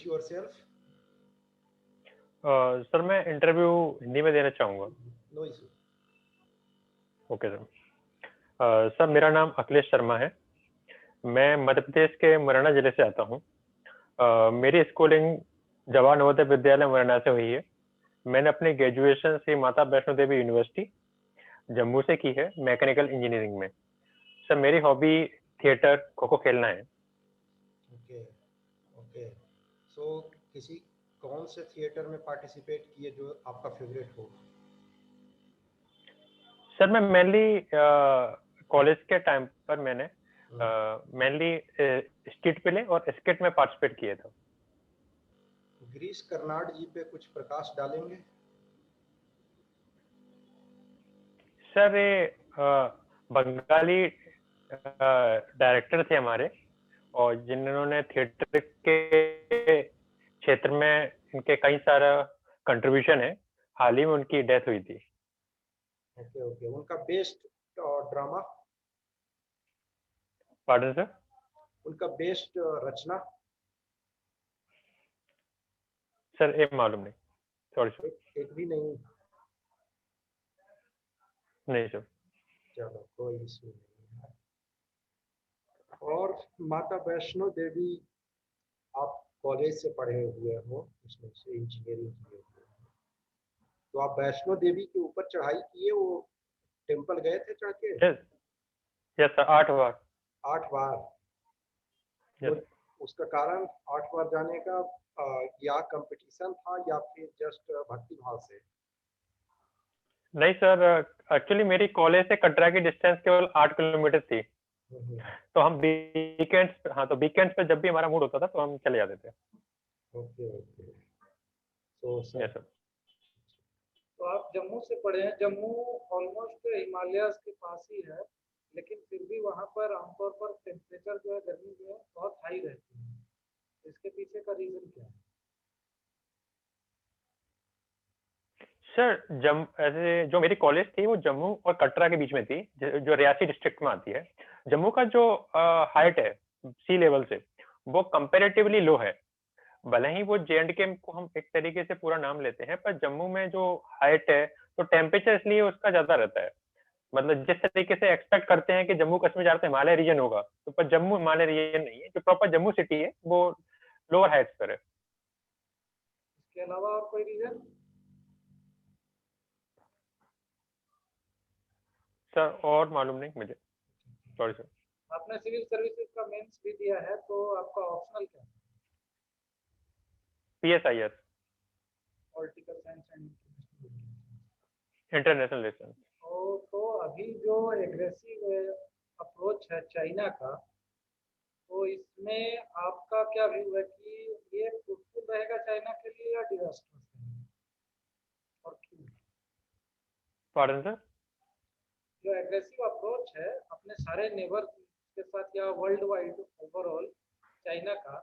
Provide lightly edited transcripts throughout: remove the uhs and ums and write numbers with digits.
yourself? Sir मैं interview Hindi में देना चाहूँगा। No issue. Okay sir. Sir मेरा नाम अखिलेश शर्मा है। मैं मध्य प्रदेश के मुरैना जिले से आता हूँ। मेरी स्कूलिंग जवाहर नवोदय विद्यालय मुरैना से हुई है। मैंने अपनी ग्रेजुएशन श्री माता वैष्णो देवी यूनिवर्सिटी जम्मू से की है, मैकेनिकल इंजीनियरिंग में। सर मेरी हॉबी थिएटर, खो-खो खेलना है। Okay. Okay. So किसी कौन से थिएटर में पार्टिसिपेट किए जो आपका फेवरेट हो? सर मैं मेनली कॉलेज के टाइम पर मैंने मेनली स्ट्रीट प्ले और स्किट में पार्टिसिपेट किया था। गिरीश कर्नाड जी पे कुछ प्रकाश डालेंगे? सर ये बंगाली डायरेक्टर थे हमारे, और जिन्होंने थिएटर के क्षेत्र में इनके कई सारा कंट्रीब्यूशन है। हाल ही में उनकी डेथ हुई थी। ओके ओके, उनका बेस्ट ड्रामा, पार्डन सर? उनका बेस्ट रचना? सर ये मालूम नहीं, सॉरी सर। एक भी नहीं? नहीं सर। चलो कोई इशू नहीं है। और माता वैष्णो देवी आप कॉलेज से पढ़े हुए हो, उसमें से इंजीनियरिंग किए हुए हो, तो आप वैष्णो देवी के ऊपर चढ़ाई किए, वो टेम्पल गए थे चढ़ के? यस, यस सर, 8 बार। 8 बार? वो यस। उसका कारण 8 बार जाने का या कंपटीशन था या फिर जस्ट भक्ति भाव से? नहीं सर, एक्चुअली मेरी कॉलेज से कटरा की डिस्टेंस केवल 8 किलोमीटर थी। हम्म, तो हम वीकेंड्स, हाँ, तो वीकेंड्स पे जब भी हमारा मूड होता था तो हम चले जाते थे। Okay okay. तो यस सर, सर। तो आप जम्मू से पढ़े हैं। जम्मू ऑलमोस्ट हिमालयाज के पास ही है, लेकिन फिर भी वहाँ पर आमतौर पर टेम्परेचर जो है, गर्मी जो है बहुत हाई रहती है। इसके पीछे का रीजन क्या है? सर ऐसे जो मेरी कॉलेज थी वो जम्मू और कटरा के बीच में थी, जो रियासी डिस्ट्रिक्ट में आती है। जम्मू का जो हाइट है सी लेवल से, वो कंपेरेटिवली लो है। भले ही वो J&K को हम एक तरीके से पूरा नाम लेते हैं, पर जम्मू में जो हाइट है तो टेम्परेचर इसलिए उसका ज्यादा रहता है। मतलब जिस तरीके से एक्सपेक्ट करते हैं कि जम्मू कश्मीर ज्यादा हिमालय रीजन होगा, तो पर जम्मू हिमालय रीजन नहीं है। जो प्रॉपर जम्मू सिटी है वो लोअर हाइट्स पर है। इसके अलावा और कोई रीजन? सर और मालूम नहीं मुझे, सॉरी सर। आपने सिविल सर्विसेज का मेंस भी दिया है, तो आपका ऑप्शनल क्या है? PSIS, political science and international relation. तो अभी जो एग्रेसिव अप्रोच है चाइना का, तो इसमें आपका क्या व्यू है कि ये फ्रूटफुल रहेगा चाइना के लिए या डिजास्टर्स रहेगा, और क्यों? Pardon sir? जो एग्रेसिव अप्रोच है अपने सारे नेबर के साथ या वर्ल्ड वाइड ओवरऑल चाइना का,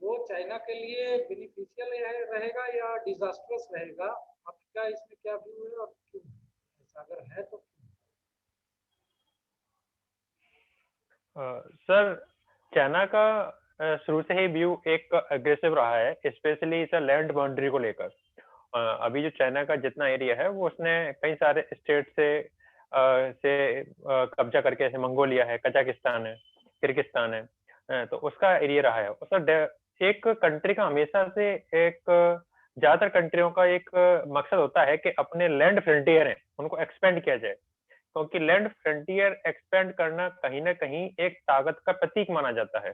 वो चाइना के लिए बेनिफिशियल रहेगा या डिजास्टर्स रहेगा? आपका इसमें क्या व्यू है और क्यों ऐसा अगर है तो क्यों? सर चाइना का शुरू से ही व्यू एक अग्रेसिव रहा है, स्पेशली सर लैंड बाउंड्री को लेकर। अभी जो चाइना का जितना एरिया है वो उसने कई सारे स्टेट से कब्जा करके, जैसे मंगोलिया है, कजाकिस्तान है, किर्गिस्तान है, तो उसका एरिया रहा है। और सर एक कंट्री का हमेशा से एक ज्यादातर कंट्रियों का एक मकसद होता है कि अपने लैंड फ्रंटियर है उनको एक्सपेंड किया जाए, क्योंकि लैंड फ्रंटियर एक्सपेंड करना कहीं ना कहीं एक ताकत का प्रतीक माना जाता है।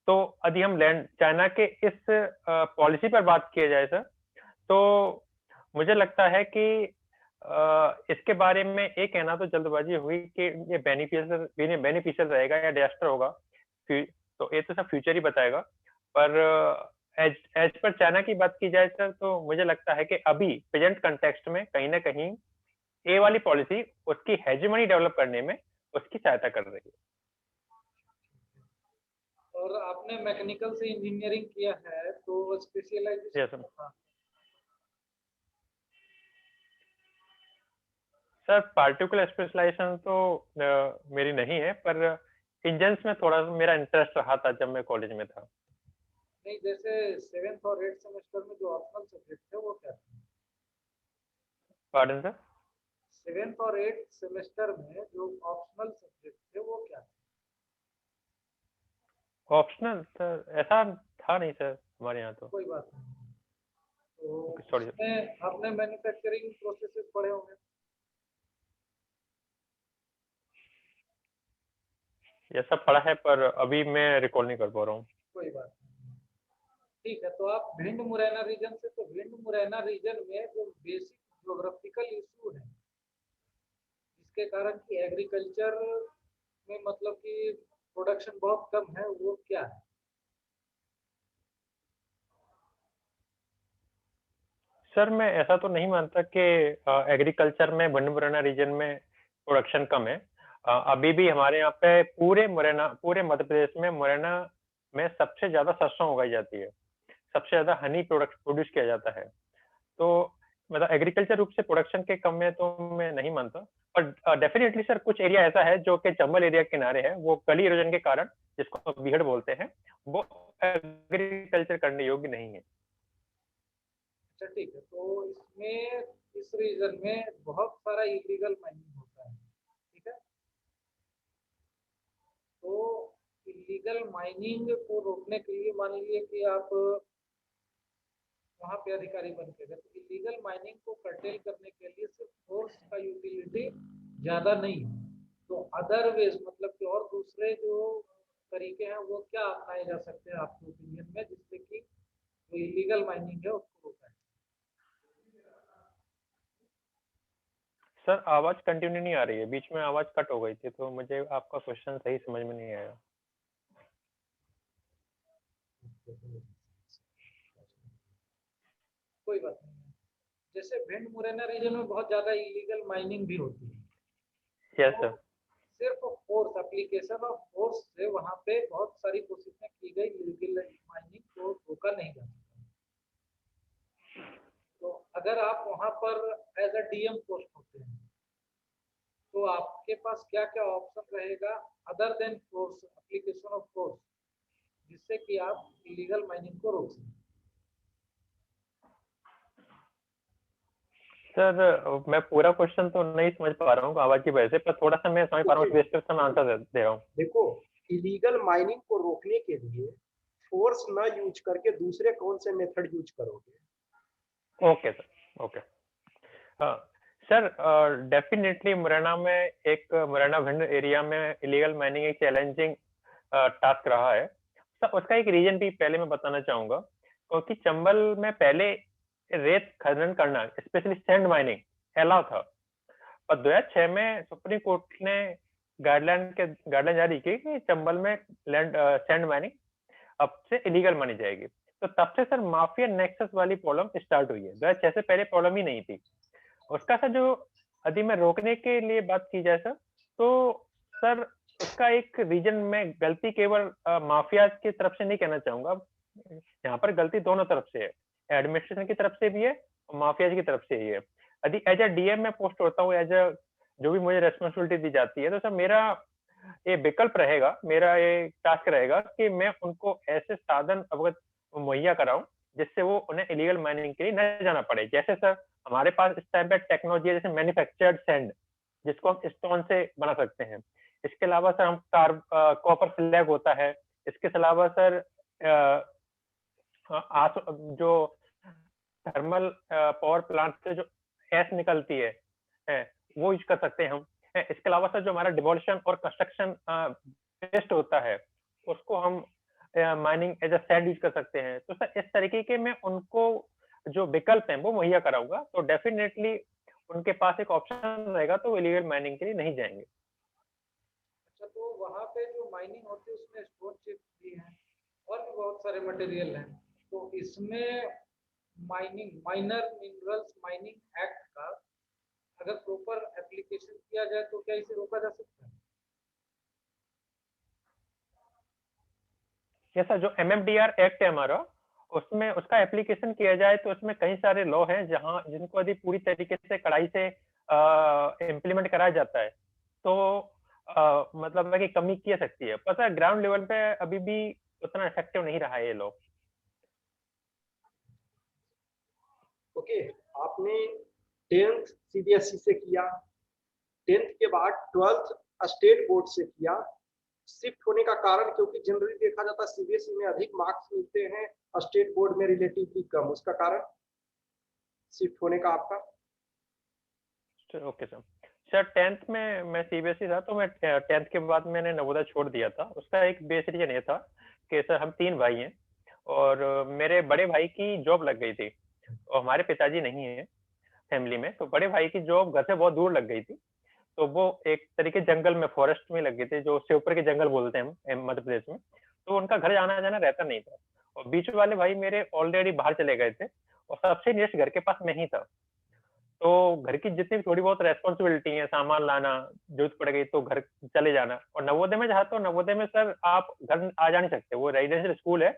तो यदि हम लैंड चाइना के इस पॉलिसी पर बात किया जाए सर, तो मुझे लगता है कि इसके बारे में एक कहना तो जल्दबाजी हुई कि ये बेनिफिशियल रहेगा या डिजास्टर होगा, तो ये तो सब फ्यूचर ही बताएगा। पर एज एज पर चाइना की बात की जाए सर, तो मुझे लगता है कि अभी प्रेजेंट कंटेक्स्ट में कहीं ना कहीं ए वाली पॉलिसी उसकी हेजेमनी डेवलप करने में उसकी सहायता कर रही है। और आपने मैकेनिकल से इंजीनियरिंग किया है, तो स्पेशलाइजेशन यस था? सर, पार्टिकुलर स्पेशलाइजेशन तो मेरी नहीं है, पर इंजन्स में थोड़ा मेरा इंटरेस्ट रहा था जब मैं कॉलेज में था। नहीं, जैसे 7th और 8th सेमेस्टर में जो ऑप्शनल सब्जेक्ट थे वो क्या थे? Pardon sir? 7th और 8th सेमेस्टर में जो ऑप्शनल सब्जेक्ट थे वो क्या थे? ऑप्शनल सर ऐसा था नहीं सर हमारे यहाँ तो। कोई बात नहीं। तो सॉरी सर। उसमें आपने मैन्युफैक्चरिंग प्रोसेसेस पढ़े होंगे। ये सब पढ़ा है पर अभी मैं रिकॉल नहीं कर पा रहा हूँ। कोई बात नहीं, ठीक है। तो आप भिंड मुरैना रीजन से, तो भिंड मुरैना रीजन में जो बेसिक ज्योग्राफिकल इशू है जिसके कारण कि एग्रीकल्चर में मतलब कि प्रोडक्शन बहुत कम है, वो क्या है? सर मैं ऐसा तो नहीं मानता कि एग्रीकल्चर में भिंड मुरैना रीजन में प्रोडक्शन कम है। अभी भी हमारे यहाँ पे पूरे मध्य प्रदेश में मुरैना में सबसे ज्यादा सरसों उगाई जाती है, सबसे ज्यादा हनी प्रोड्यूस किया जाता है। तो मतलब एग्रीकल्चर रूप से प्रोडक्शन के कम में तो मैं नहीं मानता, पर डेफिनेटली सर कुछ एरिया ऐसा है जो कि चंबल एरिया के किनारे है, वो गली इरोजन के कारण, जिसको बीहड़ बोलते हैं, वो एग्रीकल्चर करने योग्य नहीं है। अच्छा ठीक है। तो इसमें इस रीजन में बहुत सारा इलीगल माइनिंग होता है, ठीक है। तो इलीगल माइनिंग को रोकने के लिए मान लीजिए कि आप वहाँ पे अधिकारी बन के गए, तो इलीगल माइनिंग को कर्टेल करने के लिए सिर्फ फोर्स का यूटिलिटी ज़्यादा नहीं है, तो अदर वेज मतलब कि और दूसरे जो तरीके हैं वो क्या अपनाए जा सकते हैं आपके ओपिनियन में, जिससे कि जो इलीगल माइनिंग है उसको रोका है? सर आवाज कंटिन्यू नहीं आ रही है, बीच में आवाज कट हो गई थी, तो मुझे आपका क्वेश्चन सही समझ में नहीं आया। कोई बात नहीं है। जैसे भिंड मुरैना रीजन में बहुत ज़्यादा इलीगल माइनिंग भी होती है, यस तो सर। सिर्फ फोर्स, एप्लीकेशन ऑफ फोर्स से वहाँ पे बहुत सारी कोशिशें की गई इलीगल माइनिंग को रोका नहीं जा सकता। तो अगर आप वहाँ पर एज अ डीएम पोस्ट होते हैं तो आपके पास क्या क्या ऑप्शन रहेगा other than force, application of force, जिससे कि आप इलीगल माइनिंग को रोक सकें? सर मैं पूरा क्वेश्चन तो नहीं समझ पा रहा हूँ आवाज की वजह से, पर थोड़ा सा मैं समझ पा रहा हूँ, इस बेसिस पे मैं आंसर दे रहा हूँ। देखो, इलीगल माइनिंग को रोकने के लिए फोर्स ना यूज करके दूसरे कौन से मेथड यूज करोगे? Okay sir, okay. Sir definitely Morena Bhind area में इलीगल माइनिंग एक चैलेंजिंग टास्क रहा है। सर उसका एक रीजन भी पहले मैं बताना चाहूंगा, क्योंकि चंबल में पहले रेत खनन करना, स्पेशली सैंड माइनिंग, अलाउ था, और 2006 में सुप्रीम कोर्ट ने गाइडलाइन जारी की कि चंबल में लैंड सैंड माइनिंग अब से इलीगल मानी जाएगी। तो तब से सर माफिया नेक्सस वाली प्रॉब्लम स्टार्ट हुई है। 2006 से पहले प्रॉब्लम ही नहीं थी। उसका सर जो यदि मैं रोकने के लिए बात की जाए सर, तो सर उसका एक रीजन में गलती केवल माफिया की तरफ से नहीं कहना चाहूंगा, यहाँ पर गलती दोनों तरफ से है, एडमिनिस्ट्रेशन की तरफ से भी है और माफिया की तरफ से ही है। यदि एज ए डीएम में पोस्ट होता हूँ, एज अ जो भी मुझे रेस्पॉन्सिबिलिटी दी जाती है, तो सर मेरा ये विकल्प रहेगा, मेरा ये टास्क रहेगा कि मैं उनको ऐसे साधन अवगत मुहैया कराऊं जिससे वो उन्हें इलीगल माइनिंग के लिए न जाना पड़े। जैसे सर हमारे पास इस टाइम पे टेक्नोलॉजी है, जैसे मैन्युफैक्चर्ड सैंड, जिसको हम स्टोन से बना सकते हैं। इसके अलावा सर हम कॉपर स्लैग होता है। इसके अलावा सर जो थर्मल पावर प्लांट से जो गैस निकलती है, वो यूज कर सकते हैं हम। इसके अलावा सर जो हमारा डिमोलिशन और कंस्ट्रक्शन वेस्ट होता है, उसको हम mining as a sand use कर सकते हैं। तो सर इस तरीके के मैं उनको जो विकल्प हैं वो मुहैया कराऊंगा, तो डेफिनेटली उनके पास एक ऑप्शन रहेगा, तो वो इलीगल माइनिंग के लिए नहीं जाएंगे। अच्छा, तो वहाँ पे जो माइनिंग होती है उसमें स्टोन चिप्स भी हैं और भी बहुत सारे मटेरियल हैं, तो इसमें माइनर मिनरल्स माइनिंग एक्ट का अगर प्रॉपर एप्लीकेशन किया जाए तो क्या इसे रोका जा सकता है? ये सर जो एमएमडीआर एक्ट है हमारा, उसमें उसका एप्लीकेशन किया जाए तो उसमें कई सारे लॉ हैं जहां जिनको यदि पूरी तरीके से कड़ाई से इम्प्लीमेंट कराया जाता है तो मतलब है कि कमी की जा सकती है। पता है ग्राउंड लेवल पे अभी भी उतना इफेक्टिव नहीं रहा है ये लॉ। ओके, आपने 10th सीबीएसई से किया, 10th के बाद 12th स्टेट बोर्ड से किया। शिफ्ट होने का कारण, क्योंकि जनरली देखा जाता है सीबीएसई में अधिक मार्क्स मिलते हैं, स्टेट बोर्ड में रिलेटिवली कम, उसका कारण शिफ्ट होने का आपका? Okay sir. सर 10th में मैं सीबीएसई था, तो मैं 10th के बाद मैंने नवोदय छोड़ दिया था। उसका एक बेस रीजन ये था कि सर हम 3 भाई हैं और मेरे बड़े भाई की जॉब लग गई थी और हमारे पिताजी नहीं है फैमिली में, तो बड़े भाई की जॉब घर से बहुत दूर लग गई थी। तो वो एक तरीके जंगल में, फॉरेस्ट में लग गए थे, जो शिवपुर के जंगल बोलते हैं हम मध्य प्रदेश में। तो उनका घर आना जाना रहता नहीं था और बीच वाले भाई मेरे ऑलरेडी बाहर चले गए थे और सबसे नियरेस्ट घर के पास मैं ही था। तो घर की जितनी भी थोड़ी बहुत रेस्पॉन्सिबिलिटी है, सामान लाना, जरूरत पड़ गई तो घर चले जाना। और नवोदय में जहाँ, तो नवोदय में सर आप घर आ जा नहीं सकते, वो रेजिडेंशियल स्कूल है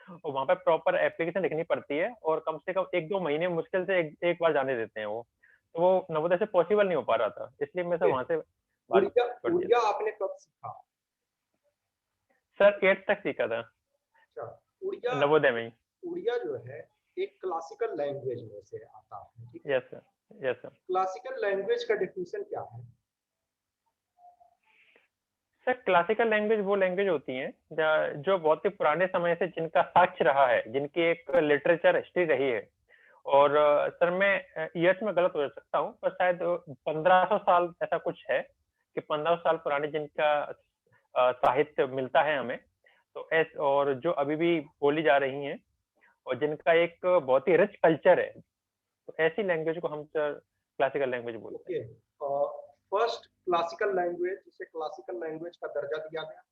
और वहाँ पे प्रॉपर एप्लीकेशन लिखनी पड़ती है और कम से कम 1-2 महीने मुश्किल से एक बार जाने देते हैं वो। तो वो नवोदय से पॉसिबल नहीं हो पा रहा था, इसलिए मैं सर वहाँ से बाहर उड़िया छोड़ दिया। उड़िया आपने कब सीखा? सर 8th तक सीखा था अच्छा, उड़िया, नवोदय में ही। उड़िया जो है एक क्लासिकल लैंग्वेज में से आता है, ठीक है? Yes sir, yes sir. Classical language का डेफिनेशन क्या है? सर क्लासिकल लैंग्वेज वो लैंग्वेज होती है जो बहुत ही पुराने समय से जिनका साक्ष्य रहा है, जिनकी एक लिटरेचर हिस्ट्री रही है। और सर मैं ईयर्स में गलत हो सकता हूँ, पर शायद 1500 साल ऐसा कुछ है कि 1500 साल पुराने जिनका साहित्य मिलता है हमें। तो और जो अभी भी बोली जा रही हैं और जिनका एक बहुत ही रिच कल्चर है, तो ऐसी लैंग्वेज को हम सर क्लासिकल लैंग्वेज बोलते हैं। ओके, फर्स्ट क्लासिकल लैंग्वेज जिसे क्लासिकल लैंग्वेज का दर्जा दिया गया?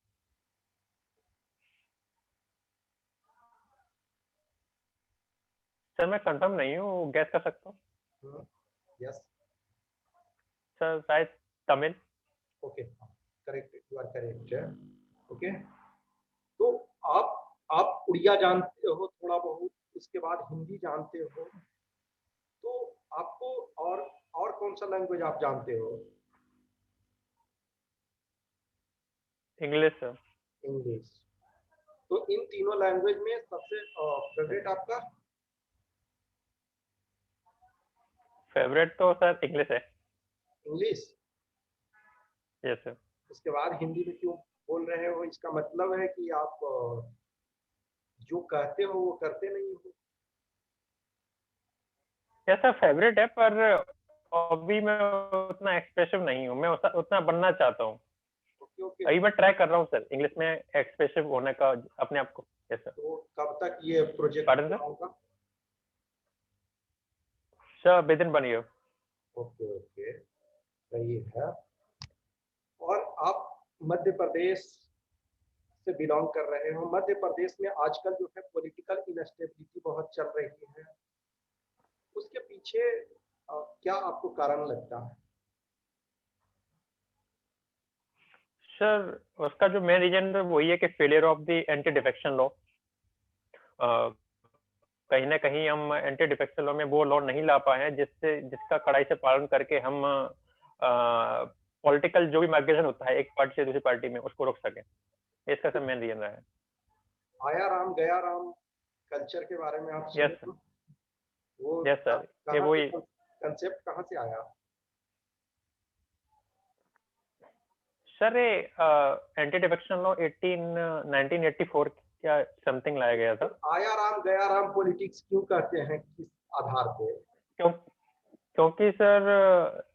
सर मैं कंफर्म नहीं हूँ, गैस कर सकता हूँ। यस, सर शायद Tamil. Okay, correct, you are correct. Okay, तो आप उड़िया जानते हो थोड़ा बहुत, उसके बाद हिंदी जानते हो, तो आपको और कौन सा लैंग्वेज आप जानते हो? English sir. इंग्लिश। तो इन तीनों लैंग्वेज में सबसे फेवरेट आपका? फेवरेट तो सर इंग्लिश है। इंग्लिश। Yes sir. उसके बाद हिंदी में क्यों बोल रहे हो? इसका मतलब है कि आप जो कहते हो वो करते नहीं हो? यस सर, फेवरेट है, पर अभी मैं उतना एक्सप्रेसिव नहीं हूँ, मैं उतना बनना चाहता हूँ। ओके ओके, अभी मैं ट्राई कर रहा हूँ सर इंग्लिश में एक्सप्रेसिव होने का अपने आप को। Yes sir. तो कब तक ये प्रोजेक्ट पार्डन पूरा सर। होगा? Sir with in 1 year. Okay okay, सही है। और आप मध्य प्रदेश से बिलोंग कर रहे हो। मध्य प्रदेश में आजकल जो है पॉलिटिकल इनस्टेबिलिटी बहुत चल रही है, उसके पीछे क्या आपको कारण लगता है? सर उसका जो मेन रीजन है वही है कि failure of the anti defection law. कहीं ना कहीं हम एंटी डिफेक्शन लॉ में वो लॉ नहीं ला पाए हैं जिसका कड़ाई से पालन करके हम पॉलिटिकल जो भी माइग्रेशन होता है एक पार्टी से दूसरी पार्टी में, उसको रोक सके। इसका सब मेन रीजन रहा है। आया राम गया राम कल्चर के बारे में आप यस सुने सर। हो? वो यस सर, ये कहाँ से, वही। कंसेप्ट कहाँ से आया? सर ये एंटी डिफेक्शन लॉ 1984 क्या समथिंग लाया गया था। आया राम गया राम पॉलिटिक्स क्यों कहते हैं, किस आधार पे? क्यों? क्योंकि सर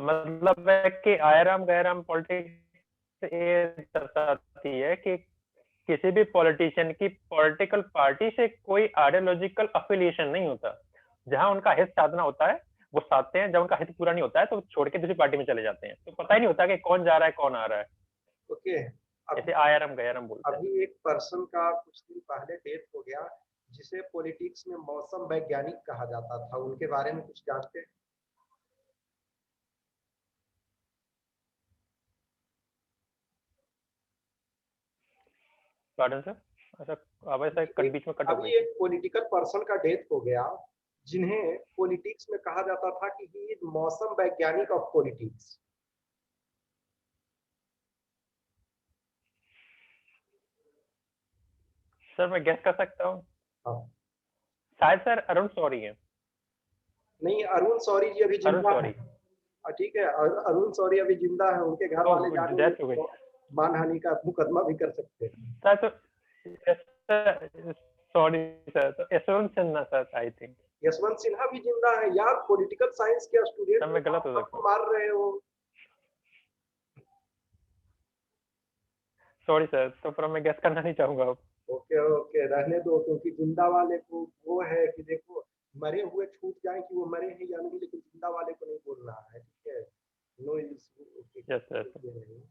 मतलब है कि आयराम गैराम पॉलिटिक्स ये दर्शाती है कि किसी भी पॉलिटिशियन की पॉलिटिकल पार्टी से कोई आइडियोलॉजिकल अफिलिएशन नहीं होता। जहां उनका हित साधना होता है वो साधते हैं, जब उनका हित पूरा नहीं होता है तो छोड़ के दूसरी पार्टी में चले जाते हैं, तो पता ही नहीं होता कि कौन जा रहा है कौन आ रहा है। ओके, ऐसे अभी आयराम गैराम बोलते हैं। अभी एक पर्सन का कुछ दिन पहले डेथ हो गया, जिसे पॉलिटिक्स में मौसम वैज्ञानिक कहा जाता था, उनके बारे में कुछ जानते हैं? पार्डन सर, अच्छा आवाज शायद कट एक बीच में कट हो गई अभी थी। एक पॉलिटिकल पर्सन का डेथ हो गया, जिन्हें पॉलिटिक्स में कहा जाता था कि ही इज मौसम वैज्ञानिक ऑफ पॉलिटिक्स। सर मैं गेस कर सकता हूँ, हाँ, शायद सर अरुण शौरी है। नहीं, अरुण शौरी जी अभी अरुण जिंदा शौरी। है। ठीक है, अरुण शौरी अभी जिंदा है, उनके घर वाले जाने डेथ हो गई तो मानहानि का मुकदमा भी कर सकते हैं। सर। तो सॉरी सर, तो Yashwant Sinha sir I think. Yashwant Sinha भी जिंदा है यार, पॉलिटिकल साइंस के स्टूडेंट सर मैं गलत हो सकता हूँ, मार रहे हो। सॉरी सर, तो पर मैं गेस करना नहीं चाहूंगा अब। ओके ओके, रहने दो, क्योंकि जिंदा वाले को वो है कि देखो, मरे हुए छूट जाए कि वो मरे हैं या नहीं, लेकिन जिंदा वाले को नहीं बोल रहा है, ठीक है। No yes sir. नहीं।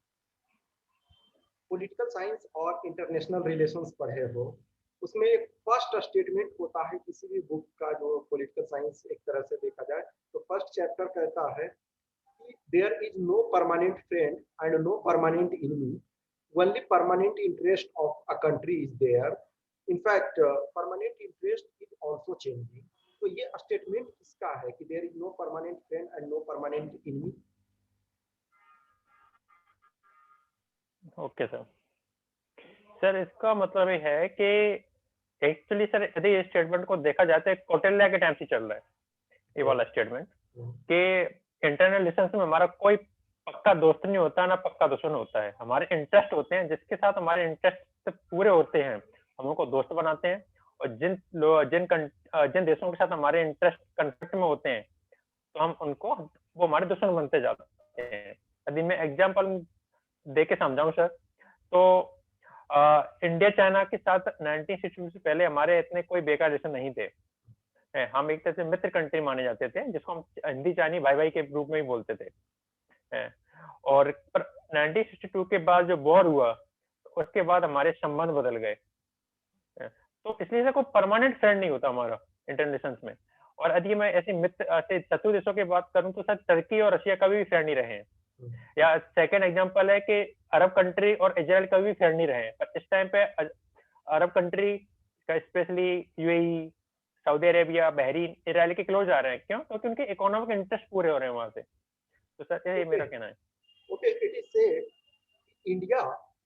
पॉलिटिकल साइंस और इंटरनेशनल रिलेशंस पढ़े हो, उसमें एक फर्स्ट स्टेटमेंट होता है किसी भी बुक का, जो पॉलिटिकल साइंस एक तरह से देखा जाए तो फर्स्ट चैप्टर कहता है कि there is no permanent friend and no permanent enemy, only permanent interest of a country is there, in fact permanent interest is also changing। तो ये स्टेटमेंट किसका है कि there is no permanent friend and no permanent enemy? Okay sir. Sir इसका मतलब ये है कि एक्चुअली सर यदि इस स्टेटमेंट को देखा जाए तो कौटिल्य के टाइम से चल रहा है ये वाला स्टेटमेंट, कि इंटरनल रिलेशंस में हमारा कोई पक्का दोस्त नहीं होता ना पक्का दुश्मन होता है, हमारे इंटरेस्ट होते हैं, जिसके साथ हमारे इंटरेस्ट पूरे होते हैं हम उनको दोस्त बनाते हैं, और जिन देशों के साथ हमारे इंटरेस्ट कंफ्लिक्ट में होते हैं तो हम उनको वो हमारे दुश्मन बनते जाते हैं। यदि मैं एग्जाम्पल दे के समझाऊं सर, तो इंडिया चाइना के साथ 1962 से पहले हमारे इतने कोई बेकार रिलेशन नहीं थे। हम एक तरह से मित्र कंट्री माने जाते थे, जिसको हम हिंदी चाइनी भाई भाई के रूप में ही बोलते थे। और पर 1962 के बाद जो वॉर हुआ उसके बाद हमारे संबंध बदल गए, तो इसलिए से कोई परमानेंट फ्रेंड नहीं होता हमारा इंटरनल रिलेशंस में। और यदि मैं ऐसे मित्र ऐसे शत्रु देशों की बात करूं तो सर टर्की और रशिया कभी भी फ्रेंड नहीं रहे हैं, या सेकेंड एग्जांपल है कि अरब कंट्री और इजराइल कभी भी फ्रेंड नहीं रहे हैं। पर इस टाइम पे अरब कंट्री का specially UAE, Saudi Arabia, Bahrain, Israel के क्लोज आ रहे हैं। क्यों? क्योंकि उनके इकोनॉमिक इंटरेस्ट पूरे हो रहे हैं वहां से। तो सर यही मेरा कहना है। Okay, it is said India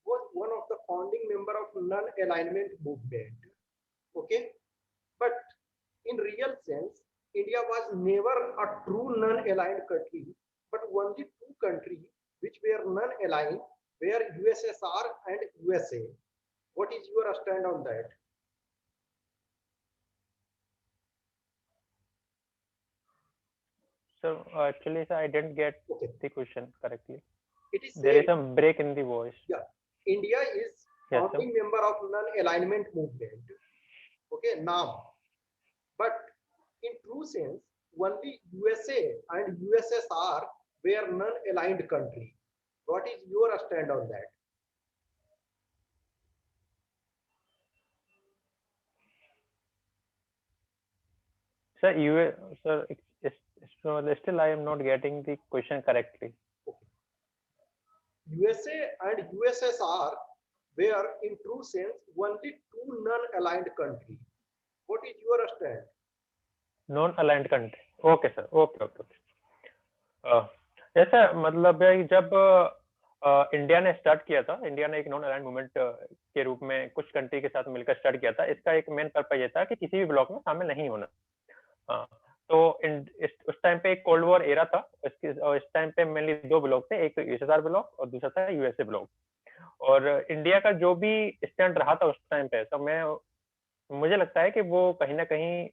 was one of the founding member of non-alignment movement. Okay, but in real sense, India was never a true non-aligned country, but only two countries which were non-aligned were USSR and USA. What is your stand on that? So actually sir, I didn't get Okay. the question correctly. It is There is said, some break in the voice. yeah, India is Yes, founding member of non-alignment movement. Okay, now, but in true sense, only USA and USSR were non-aligned country. What is your stand on that? Sir, still I am not getting the question correctly. USA and USSR were in true sense only two non-aligned countries. What is your stand? Non-aligned country. Okay sir. Okay. ऐसा मतलब है कि जब India ने start किया था, India ने एक नॉन अलाइंड मूवमेंट के रूप में कुछ कंट्री के साथ मिलकर स्टार्ट किया था। इसका एक मेन पर्पज ये था कि किसी भी ब्लॉक में शामिल नहीं होना। तो उस टाइम पे एक कोल्ड वॉर एरा था। इस टाइम पे मेनली दो ब्लॉक थे, एक यूएसएसआर ब्लॉक और दूसरा था यूएसए ब्लॉक। और इंडिया का जो भी स्टैंड रहा था उस टाइम पे, तो मुझे लगता है कि वो कहीं ना कहीं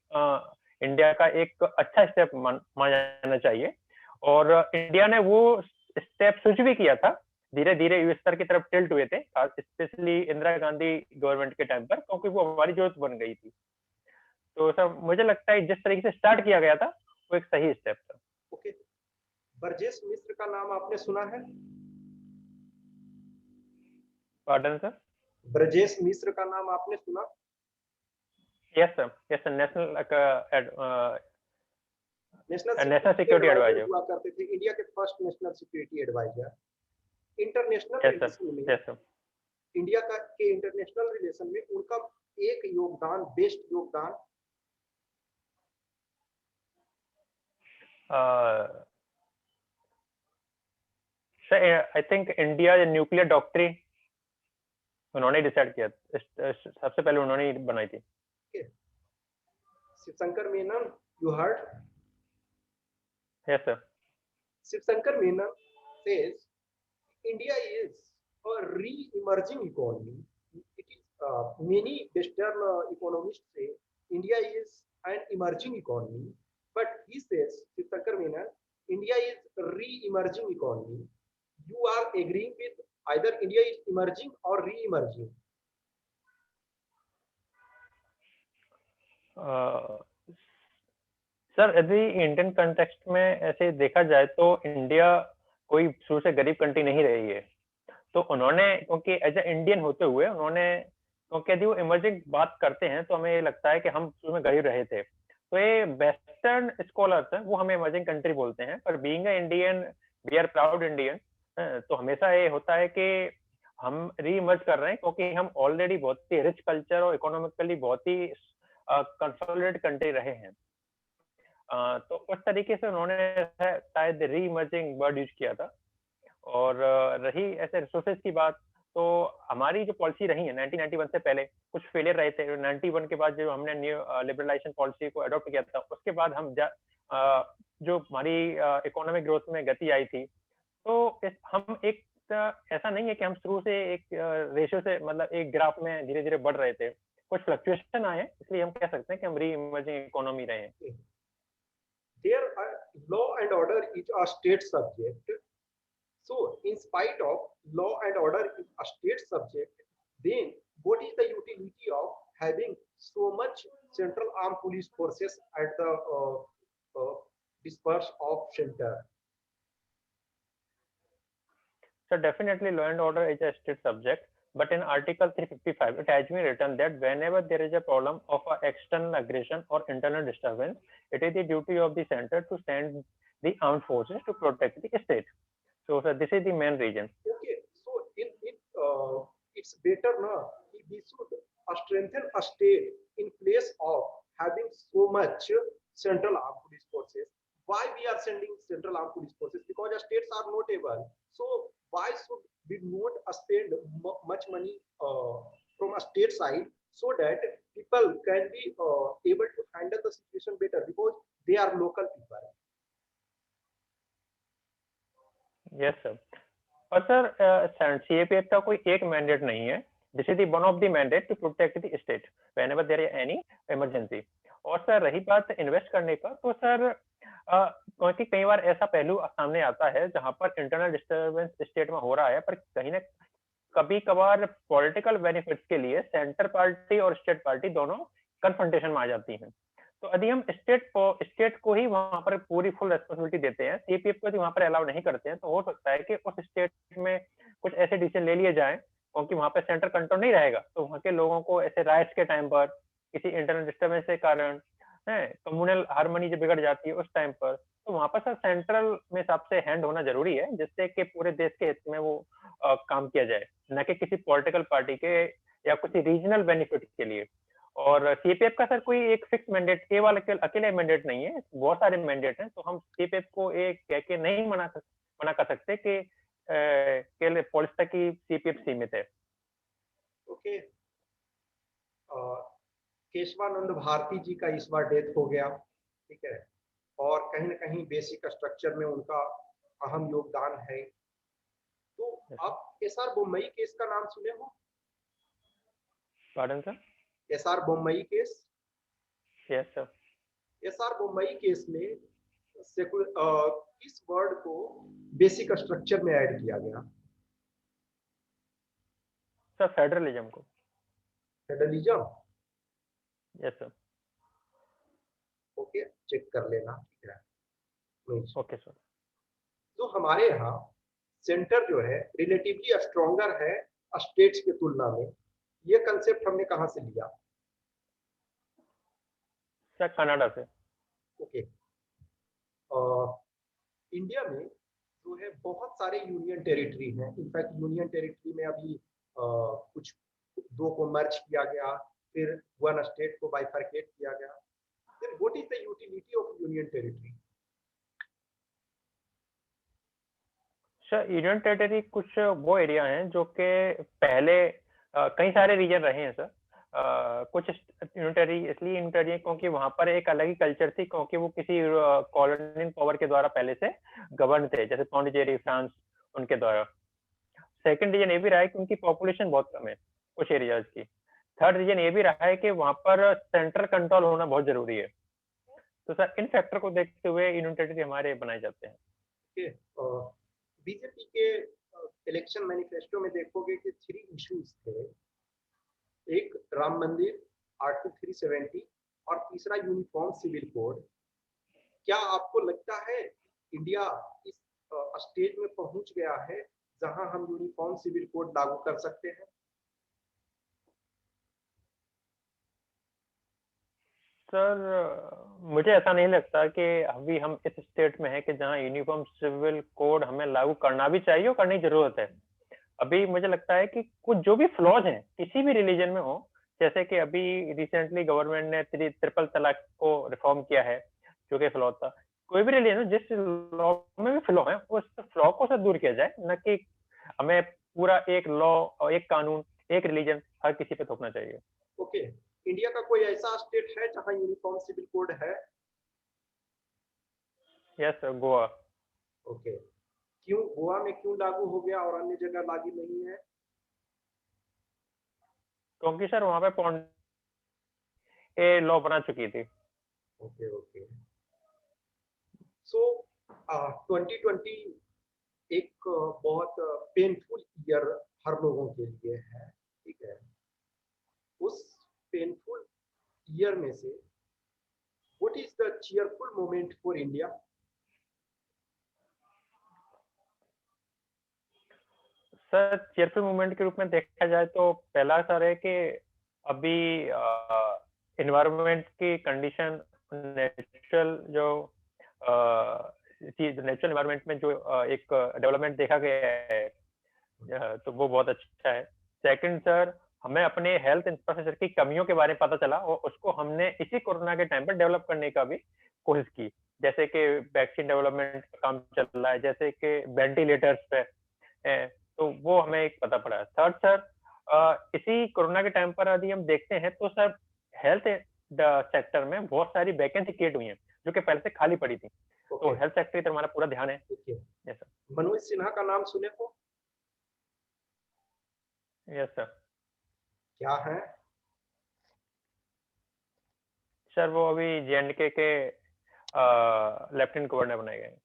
इंडिया का एक अच्छा स्टेप माना जाना चाहिए। और इंडिया ने वो स्टेप स्विच भी किया था, धीरे धीरे यूएसएसआर की तरफ टिल्ट हुए थे, स्पेशली इंदिरा गांधी गवर्नमेंट के टाइम पर, क्योंकि वो हमारी जरूरत बन गई थी। तो सर मुझे लगता है जिस तरीके से स्टार्ट किया गया था वो एक सही स्टेप था। ओके, ब्रजेश मिश्र का नाम आपने सुना है? Pardon sir? ब्रजेश मिश्र का नाम आपने सुना? Yes sir, national security adviser हुआ करते थे, इंडिया के first national security adviser. International relation में इंडिया का के इंटरनेशनल रिलेशन में उनका एक योगदान, बेस्ट योगदान sir I think India nuclear doctrine उन्होंने डिसाइड किया, सबसे पहले उन्होंने बनाई थी। Shivshankar Menon, you heard? Yes, sir. Shiv Shankar Menon says India is a re-emerging economy. It is, many Western economists say India is an emerging economy, but he says, Shiv Shankar Menon, India is a re-emerging economy. You are agreeing with either India is emerging or re-emerging? Sir यदि Indian context में ऐसे देखा जाए तो India कोई शुरू से गरीब कंट्री नहीं रही है, तो उन्होंने क्योंकि एज ए इंडियन होते हुए उन्होंने, क्योंकि यदि वो इमर्जिंग बात करते हैं तो हमें ये लगता है कि हम शुरू में गरीब रहे थे, तो ये वेस्टर्न स्कॉलर्स हैं वो हमें इमर्जिंग कंट्री बोलते हैं, पर being a Indian we are proud Indian, तो हमेशा ये होता है कि हम री इमर्ज कर रहे हैं क्योंकि हम ऑलरेडी बहुत ही रिच कल्चर और इकोनॉमिकली बहुत ही कंसोलिडेटेड कंट्री रहे हैं। तो उस तरीके से उन्होंने शायद री इमर्जिंग वर्ड यूज किया था। और रही ऐसे रिसोर्सेज की बात, तो हमारी जो पॉलिसी रही है 1991 से पहले कुछ फेलियर रहे थे। 91 के बाद जो हमने न्यू लिबरलाइजेशन पॉलिसी को अडॉप्ट किया था, उसके बाद हम जो हमारी इकोनॉमिक ग्रोथ में गति आई थी, तो हम एक ऐसा नहीं है कि हम शुरू से एक रेशियो से मतलब एक ग्राफ में धीरे धीरे बढ़ रहे थे, कुछ फ्लक्चुएशन आए, इसलिए हम कह सकते हैं कि हम री इमर्जिंग इकोनॉमी रहे हैं। There are law and order is a state subject. So, in spite of law and order is a state subject, then what is the utility of having so much central armed police forces at the disperse of center? So definitely law and order is a state subject, but in Article 355 it has been written that whenever there is a problem of external aggression or internal disturbance, it is the duty of the center to send the armed forces to protect the state. So this is the main reason. Okay, so it's better now. We should strengthen a state in place of having so much central armed police forces. Why we are sending central armed police forces? Because the states are not able. So why should we not spend much money from a state side so that people can be able to handle the situation better because they are local people? Yes, sir. और sir CAPF का कोई एक mandate नहीं है, this is one of the mandate to protect the state whenever there is any emergency. और sir रही बात invest करने का, तो सर क्योंकि कई बार ऐसा पहलू सामने आता है जहां पर इंटरनल डिस्टर्बेंस स्टेट में हो रहा है, पर कहीं ना कभी कभार पॉलिटिकल बेनिफिट्स के लिए सेंटर पार्टी और स्टेट पार्टी दोनों कन्फ्रंटेशन में आ जाती हैं। तो यदि हम स्टेट को ही वहां पर पूरी फुल रेस्पॉन्सिबिलिटी देते हैं, सीपीएफ को यदि वहां पर अलाउ नहीं करते हैं, तो हो सकता है कि उस स्टेट में कुछ ऐसे डिसीजन ले लिए जाएं क्योंकि वहां पर सेंटर कंट्रोल नहीं रहेगा, तो वहां के लोगों को ऐसे राइट्स के टाइम पर किसी इंटरनल डिस्टर्बेंस के कारण कम्युनल हार्मनी जो बिगड़ जाती है उस टाइम पर, तो वहां पर सर सेंट्रल में सबसे हैंड होना जरूरी है, जिससे कि पूरे देश के हित में वो काम किया जाए, न कि किसी पॉलिटिकल पार्टी के या किसी रीजनल बेनिफिट के लिए। और सीपीएफ का सर कोई एक फिक्स मैंडेट केवल अकेले मैंडेट नहीं है, बहुत सारे मैंडेट हैं, तो हम सीपीएफ को एक कह के नहीं मना कर सकते कि केवल पॉलिसी तक ही सीपीएफ सीमित है। ओके, केशवानंद भारती जी का इस बार डेथ हो गया, ठीक है, और कहीं ना कहीं बेसिक स्ट्रक्चर में उनका अहम योगदान है। तो आप एसआर बोम्मई केस का नाम सुने हो? Pardon sir? SR Bommai case? Yes sir. SR Bommai case में किस वर्ड को बेसिक स्ट्रक्चर में ऐड किया गया? सर फेडरलिज्म को। Federalism? Yes sir. Okay, check कर लेना, ठीक है। Okay sir. तो हमारे यहाँ सेंटर जो है रिलेटिवली स्ट्रॉन्गर है स्टेट्स की तुलना में, ये कंसेप्ट हमने कहाँ से लिया? सर कनाडा से। ओके, इंडिया में जो है बहुत सारे यूनियन टेरिटरी हैं। इनफैक्ट यूनियन टेरिटरी में अभी कुछ दो को मर्ज किया गया, फिर वन स्टेट को बाइफरकेट किया गया। Then what is the utility of union territory? Sir union territory कुछ वो एरिया हैं जो कि पहले कई सारे रीजन रहे हैं सर, कुछ यूनिटरी इसलिए यूनिटरी है क्योंकि वहां पर एक अलग ही कल्चर थी, क्योंकि वो किसी कॉलोनियल पावर के द्वारा पहले से गवर्न थे, जैसे पौंडीचेरी फ्रांस उनके द्वारा। सेकंड रीजन ये भी रहा है कि उनकी पॉपुलेशन बहुत कम है कुछ एरियाज की। थर्ड रीजन ये भी रहा है कि वहां पर सेंट्रल कंट्रोल होना बहुत जरूरी है। तो सर इन फैक्टर को देखते हुए यूनियन टेरिटरी हमारे बनाए जाते हैं। बीजेपी के इलेक्शन मैनिफेस्टो में देखोगे कि 3 इश्यूज थे, एक राम मंदिर, आर्टिकल 370 और तीसरा यूनिफॉर्म सिविल कोड। क्या आपको लगता है इंडिया इस स्टेज में पहुंच गया है जहां हम यूनिफॉर्म सिविल कोड लागू कर सकते हैं? सर मुझे ऐसा नहीं लगता कि अभी हम इस स्टेट में है कि जहां यूनिफॉर्म सिविल कोड हमें लागू करना भी चाहिए और करने की जरूरत है। अभी मुझे लगता है कि कुछ जो भी फ्लॉज हैं किसी भी रिलीजन में हो, जैसे कि अभी रिसेंटली गवर्नमेंट ने ट्रिपल तलाक को रिफॉर्म किया है, जो कि फ्लॉ था। कोई भी रिलीजन हो, जिस लॉ में भी फ्लॉ है उस फ्लॉ को से दूर किया जाए, न कि हमें पूरा एक लॉ और एक कानून एक रिलीजन हर किसी पे थोपना चाहिए। ओके, इंडिया का कोई ऐसा स्टेट है जहां यूनिफॉर्म सिविल कोड है? Yes sir, Goa. ओके, क्यों गोवा में क्यों लागू हो गया और अन्य जगह लागू नहीं है? क्योंकि सर वहां पे ये लॉ बना चुकी थी। ओके ओके, सो 2020 एक बहुत पेनफुल ईयर हर लोगों के लिए है, ठीक है। उस पेनफुल ईयर में से what is the cheerful moment for India? Sir cheerful movement के रूप में देखा जाए तो पहला सर है कि अभी इन्वायरमेंट की कंडीशन, नेचुरल जो नेचुरल इन्वायरमेंट में जो एक डेवलपमेंट देखा गया है, तो वो बहुत अच्छा है। सेकंड सर, हमें अपने हेल्थ इंफ्रास्ट्रक्चर की कमियों के बारे में पता चला और उसको हमने इसी कोरोना के टाइम पर डेवलप करने का भी कोशिश की, जैसे कि वैक्सीन डेवलपमेंट का काम चल रहा है, जैसे कि वेंटिलेटर्स पे, तो वो हमें एक पता पड़ा। थर्ड सर, इसी कोरोना के टाइम पर यदि हम देखते हैं तो सर हेल्थ सेक्टर में बहुत सारी वैकेंसी क्रिएट हुई हैं जो कि पहले से खाली पड़ी थी। तो हेल्थ सेक्टर की तरफ हमारा पूरा ध्यान है। Yes sir. मनोज सिन्हा का नाम सुने हो? Yes sir. क्या है? सर वो अभी जे&के के लेफ्टिनेंट गवर्नर बनाए गए।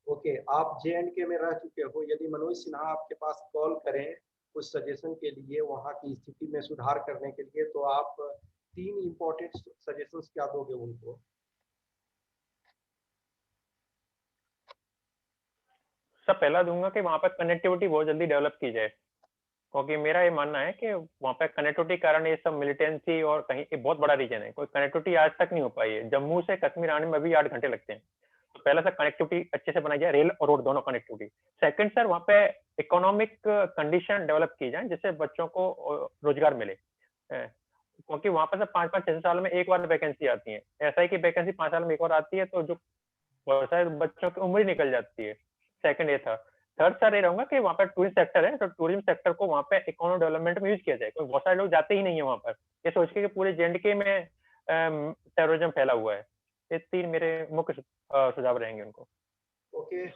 ओके, आप जे&के में रह चुके हो, यदि मनोज सिन्हा आपके पास कॉल करें कुछ सजेशन के लिए वहां की स्थिति में सुधार करने के लिए, तो आप 3 इंपॉर्टेंट सजेशंस क्या दोगे उनको? सर पहला दूंगा कि वहां पर कनेक्टिविटी बहुत जल्दी डेवलप की जाए, क्योंकि मेरा ये मानना है कि वहां पे कनेक्टिविटी कारण ये सब मिलिटेंसी और कहीं ये बहुत बड़ा रीजन है, कोई कनेक्टिविटी आज तक नहीं हो पाई है। जम्मू से कश्मीर आने में भी 8 घंटे लगते हैं। तो पहला सर कनेक्टिविटी अच्छे से बनाई जाए, रेल और रोड दोनों कनेक्टिविटी। सेकंड सर, वहाँ पे इकोनॉमिक कंडीशन डेवलप की जाए जिससे बच्चों को रोजगार मिले, क्योंकि वहां पर सर 5-5 6 साल में एक बार वैकेंसी आती है। ऐसा है कि वैकेंसी 5 साल में एक बार आती है, तो जो बहुत सारे बच्चों की उम्र ही निकल जाती है। सेकंड ये था। थर्ड सर ये रहूंगा कि वहाँ पर टूरिज्म सेक्टर है, तो टूरिज्म सेक्टर को वहाँ पे इकोनॉमिक डेवलपमेंट में यूज किया जाए, क्योंकि बहुत सारे लोग जाते ही नहीं है वहाँ पर, ये सोच के कि पूरे जे&के में टेररिज्म फैला हुआ है। ये 3 मेरे मुख्य सुझाव रहेंगे उनको। ओके,